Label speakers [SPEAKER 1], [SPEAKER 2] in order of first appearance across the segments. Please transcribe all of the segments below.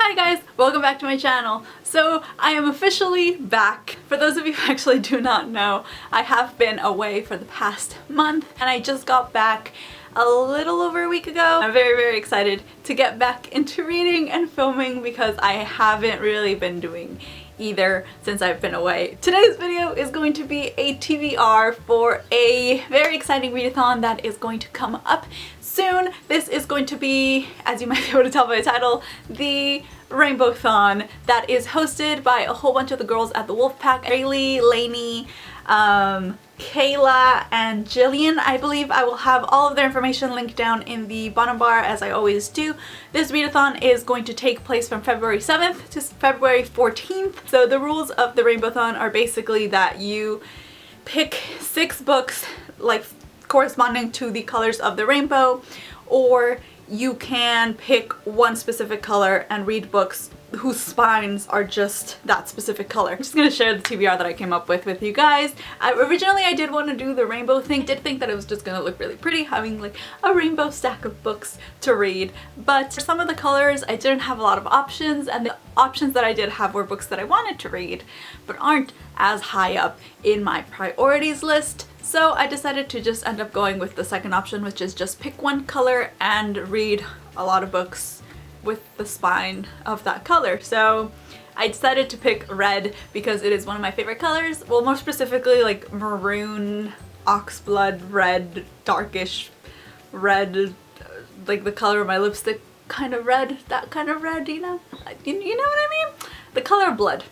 [SPEAKER 1] Hi guys, welcome back to my channel. So I am officially back. For those of you who actually do not know, I have been away for the past month and I just got back a little over a week ago. I'm very excited to get back into reading and filming because I haven't really been doing either since I've been away. Today's video is going to be a TBR for a very exciting readathon that is going to come up soon. This is going to be, as you might be able to tell by the title, the Rainbowthon that is hosted by a whole bunch of the girls at the Wolfpack. Rayleigh, Lainey, Kayla, and Jillian, I believe. I will have all of their information linked down in the bottom bar as I always do. This readathon is going to take place from February 7th to February 14th. So the rules of the Rainbowthon are basically that you pick 6 books like corresponding to the colors of the rainbow, or you can pick one specific color and read books whose spines are just that specific color. I'm just gonna share the TBR that I came up with you guys. Originally I did want to do the rainbow thing. I did think that it was just gonna look really pretty having like a rainbow stack of books to read, but for some of the colors I didn't have a lot of options, and the options that I did have were books that I wanted to read but aren't as high up in my priorities list. So I decided to just end up going with the second option, which is just pick one color and read a lot of books with the spine of that color. So I decided to pick red because it is one of my favorite colors. Well, more specifically like maroon, oxblood red, darkish red, like the color of my lipstick kind of red, that kind of red, you know? You know what I mean? The color of blood.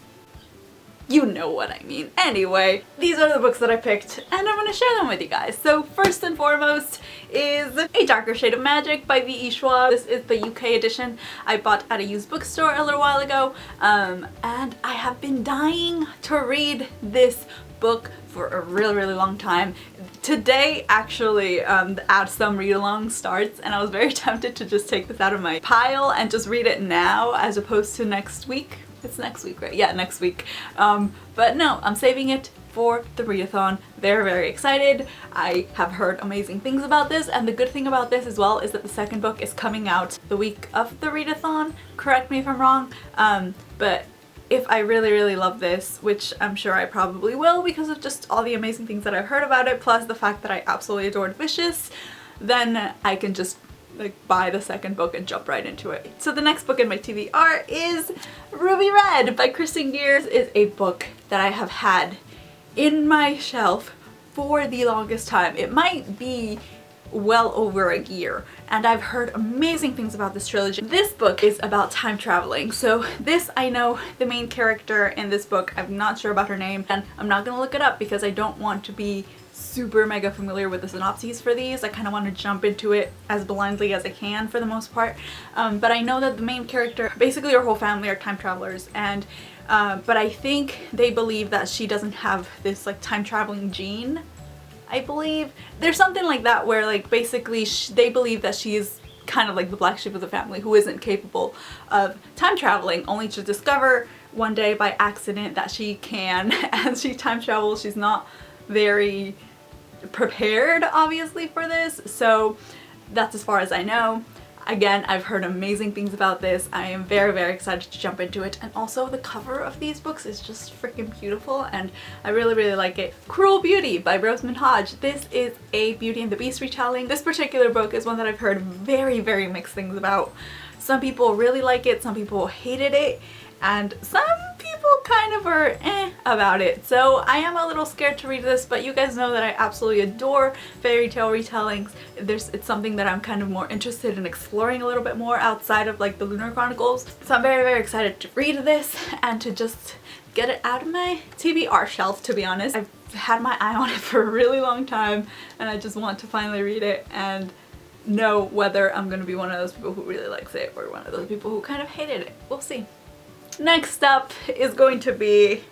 [SPEAKER 1] You know what I mean. Anyway, these are the books that I picked and I'm going to share them with you guys. So first and foremost is A Darker Shade of Magic by V.E. Schwab. This is the UK edition I bought at a used bookstore a little while ago, and I have been dying to read this book for a really long time. Today actually Add Some Read Along starts, and I was very tempted to just take this out of my pile and just read it now as opposed to next week. It's next week, right? Yeah, next week. But no, I'm saving it for the readathon. Very excited. I have heard amazing things about this, and the good thing about this as well is that the second book is coming out the week of the readathon. Correct me if I'm wrong. But if I really love this, which I'm sure I probably will because of just all the amazing things that I've heard about it, plus the fact that I absolutely adored Vicious, then I can just like buy the second book and jump right into it. So the next book in my TBR is Ruby Red by Kerstin. Gier. Is a book that I have had in my shelf for the longest time. It might be well over a year, and I've heard amazing things about this trilogy. This book is about time traveling. So this, I know the main character in this book, I'm not sure about her name, and I'm not gonna look it up because I don't want to be super mega familiar with the synopses for these. I kind of want to jump into it as blindly as I can for the most part. But I know that the main character, basically her whole family are time travelers, and but I think they believe that she doesn't have this like time traveling gene. I believe there's something like that where like basically they believe that she is kind of like the black sheep of the family who isn't capable of time traveling, only to discover one day by accident that she can. As she time travels, she's not very prepared obviously for this, so that's as far as I know. Again, I've heard amazing things about this. I am very excited to jump into it, and also the cover of these books is just freaking beautiful and I really like it. Cruel Beauty by Rosamund Hodge. This is a Beauty and the Beast retelling. This particular book is one that I've heard very mixed things about. Some people really like it, some people hated it, and some people kind of are about it. So I am a little scared to read this, but you guys know that I absolutely adore fairy tale retellings. It's something that I'm kind of more interested in exploring a little bit more outside of like the Lunar Chronicles. So I'm very excited to read this and to just get it out of my TBR shelf, to be honest. I've had my eye on it for a really long time and I just want to finally read it and know whether I'm going to be one of those people who really likes it or one of those people who kind of hated it. We'll see. Next up is going to be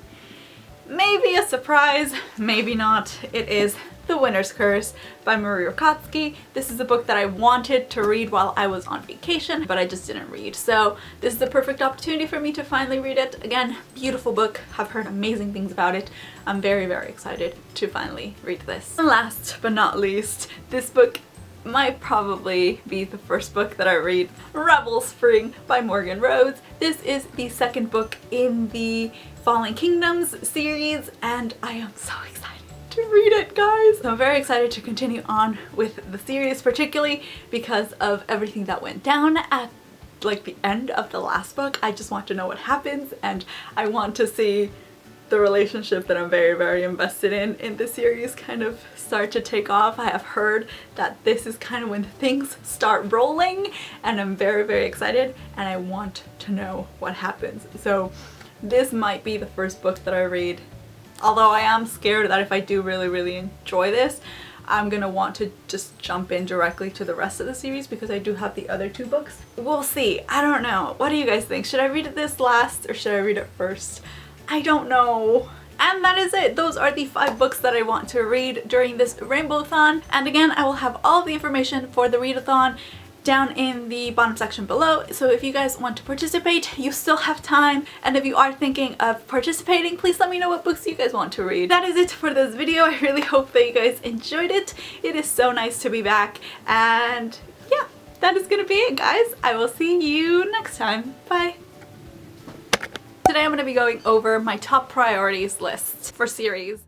[SPEAKER 1] maybe a surprise, maybe not. It is The Winter's Curse by Rutkoski. This is a book that I wanted to read while I was on vacation, but I just didn't read. So this is the perfect opportunity for me to finally read it. Again, beautiful book. I've heard amazing things about it. I'm very excited to finally read this. And last but not least, this book might probably be the first book that I read, Rebel Spring by Morgan Rhodes. This is the second book in the Fallen Kingdoms series and I am so excited to read it, guys. So I'm very excited to continue on with the series, particularly because of everything that went down at like the end of the last book. I just want to know what happens and I want to see the relationship that I'm very invested in the series kind of start to take off. I have heard that this is kind of when things start rolling and I'm very excited and I want to know what happens. So this might be the first book that I read, although I am scared that if I do really enjoy this, I'm gonna want to just jump in directly to the rest of the series because I do have the other two books. We'll see. I don't know. What do you guys think? Should I read this last or should I read it first? I don't know. And that is it. Those are the 5 books that I want to read during this Rainbowthon. And again, I will have all the information for the read-a-thon down in the bottom section below. So if you guys want to participate, you still have time. And if you are thinking of participating, please let me know what books you guys want to read. That is it for this video. I really hope that you guys enjoyed it. It is so nice to be back. And yeah, that is gonna be it, guys. I will see you next time. Bye. Today I'm going to be going over my top priorities list for series.